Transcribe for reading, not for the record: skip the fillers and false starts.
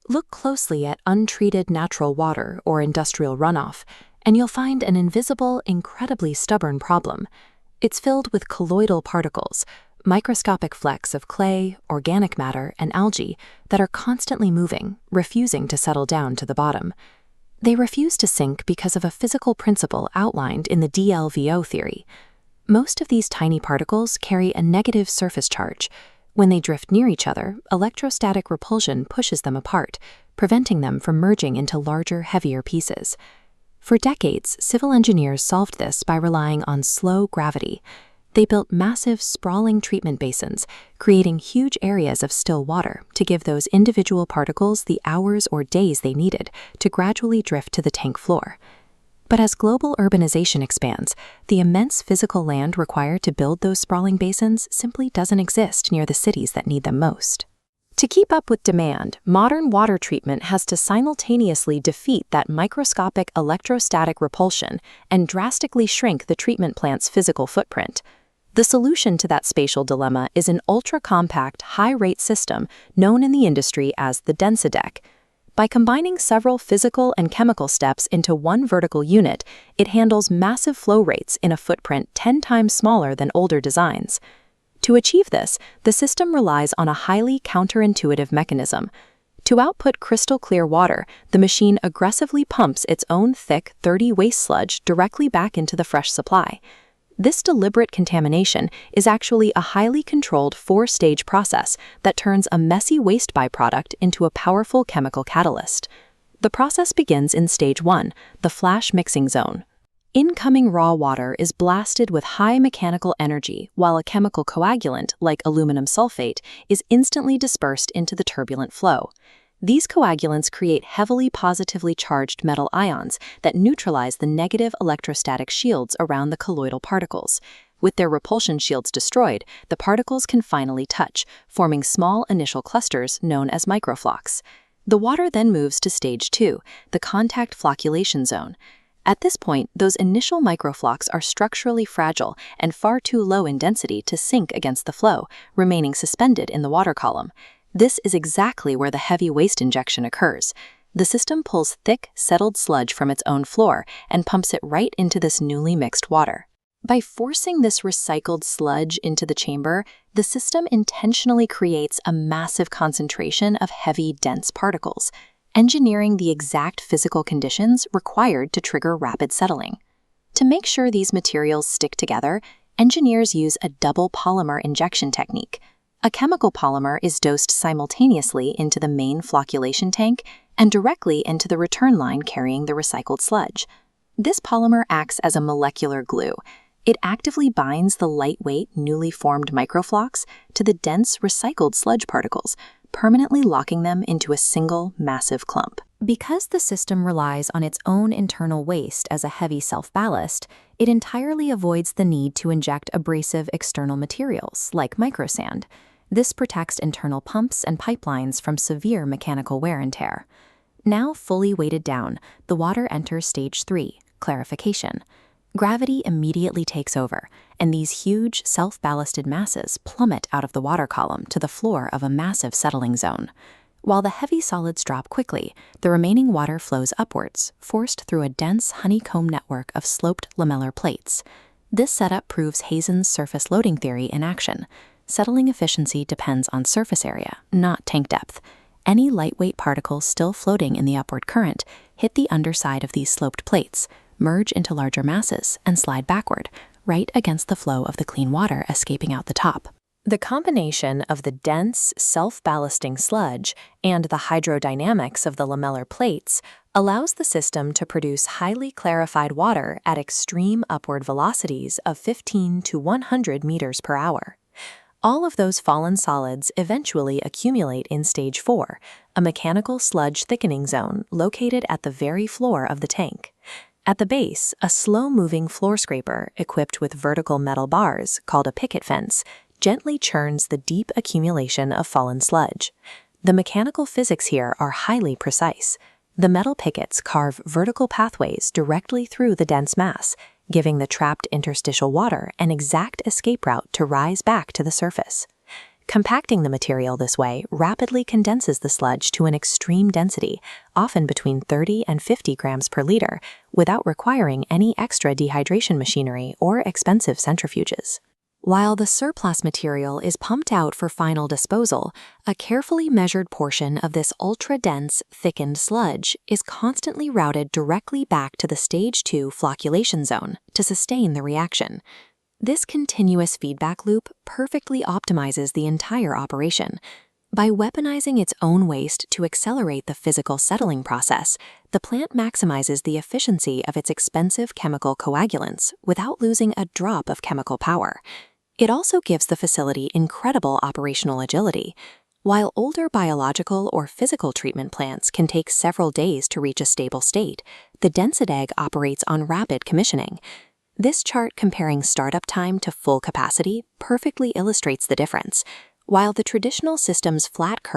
Look closely at untreated natural water or industrial runoff, and you'll find an invisible, incredibly stubborn problem. It's filled with colloidal particles, microscopic flecks of clay, organic matter, and algae that are constantly moving, refusing to settle down to the bottom. They refuse to sink because of a physical principle outlined in the DLVO theory. Most of these tiny particles carry a negative surface charge. When they drift near each other, electrostatic repulsion pushes them apart, preventing them from merging into larger, heavier pieces. For decades, civil engineers solved this by relying on slow gravity. They built massive, sprawling treatment basins, creating huge areas of still water to give those individual particles the hours or days they needed to gradually drift to the tank floor. But as global urbanization expands, the immense physical land required to build those sprawling basins simply doesn't exist near the cities that need them most. To keep up with demand, modern water treatment has to simultaneously defeat that microscopic electrostatic repulsion and drastically shrink the treatment plant's physical footprint. The solution to that spatial dilemma is an ultra-compact, high-rate system known in the industry as the Densadeg. By combining several physical and chemical steps into one vertical unit, it handles massive flow rates in a footprint 10 times smaller than older designs. To achieve this, the system relies on a highly counterintuitive mechanism. To output crystal-clear water, the machine aggressively pumps its own thick, 30 waste sludge directly back into the fresh supply. This deliberate contamination is actually a highly controlled 4-stage process that turns a messy waste byproduct into a powerful chemical catalyst. The process begins in Stage 1, the flash mixing zone. Incoming raw water is blasted with high mechanical energy while a chemical coagulant, like aluminum sulfate, is instantly dispersed into the turbulent flow. These coagulants create heavily positively charged metal ions that neutralize the negative electrostatic shields around the colloidal particles. With their repulsion shields destroyed, the particles can finally touch, forming small initial clusters known as microflocs. The water then moves to Stage 2, the contact flocculation zone. At this point, those initial microflocs are structurally fragile and far too low in density to sink against the flow, remaining suspended in the water column. This is exactly where the heavy waste injection occurs. The system pulls thick, settled sludge from its own floor and pumps it right into this newly mixed water. By forcing this recycled sludge into the chamber, the system intentionally creates a massive concentration of heavy, dense particles, engineering the exact physical conditions required to trigger rapid settling. To make sure these materials stick together, engineers use a double polymer injection technique. A chemical polymer is dosed simultaneously into the main flocculation tank and directly into the return line carrying the recycled sludge. This polymer acts as a molecular glue. It actively binds the lightweight, newly formed microflocs to the dense recycled sludge particles, permanently locking them into a single, massive clump. Because the system relies on its own internal waste as a heavy self-ballast, it entirely avoids the need to inject abrasive external materials, like microsand. This protects internal pumps and pipelines from severe mechanical wear and tear. Now fully weighted down, the water enters Stage 3, clarification. Gravity immediately takes over, and these huge, self-ballasted masses plummet out of the water column to the floor of a massive settling zone. While the heavy solids drop quickly, the remaining water flows upwards, forced through a dense honeycomb network of sloped lamellar plates. This setup proves Hazen's surface loading theory in action. Settling efficiency depends on surface area, not tank depth. Any lightweight particles still floating in the upward current hit the underside of these sloped plates, merge into larger masses, and slide backward, right against the flow of the clean water escaping out the top. The combination of the dense, self-ballasting sludge and the hydrodynamics of the lamellar plates allows the system to produce highly clarified water at extreme upward velocities of 15 to 100 meters per hour. All of those fallen solids eventually accumulate in Stage 4, a mechanical sludge thickening zone located at the very floor of the tank. At the base, a slow-moving floor scraper equipped with vertical metal bars, called a picket fence, gently churns the deep accumulation of fallen sludge. The mechanical physics here are highly precise. The metal pickets carve vertical pathways directly through the dense mass, giving the trapped interstitial water an exact escape route to rise back to the surface. Compacting the material this way rapidly condenses the sludge to an extreme density, often between 30 and 50 grams per liter, without requiring any extra dehydration machinery or expensive centrifuges. While the surplus material is pumped out for final disposal, a carefully measured portion of this ultra-dense, thickened sludge is constantly routed directly back to the Stage 2 flocculation zone to sustain the reaction. This continuous feedback loop perfectly optimizes the entire operation. By weaponizing its own waste to accelerate the physical settling process, the plant maximizes the efficiency of its expensive chemical coagulants without losing a drop of chemical power. It also gives the facility incredible operational agility. While older biological or physical treatment plants can take several days to reach a stable state, the Densadeg operates on rapid commissioning. This chart comparing startup time to full capacity perfectly illustrates the difference. While the traditional system's flat curve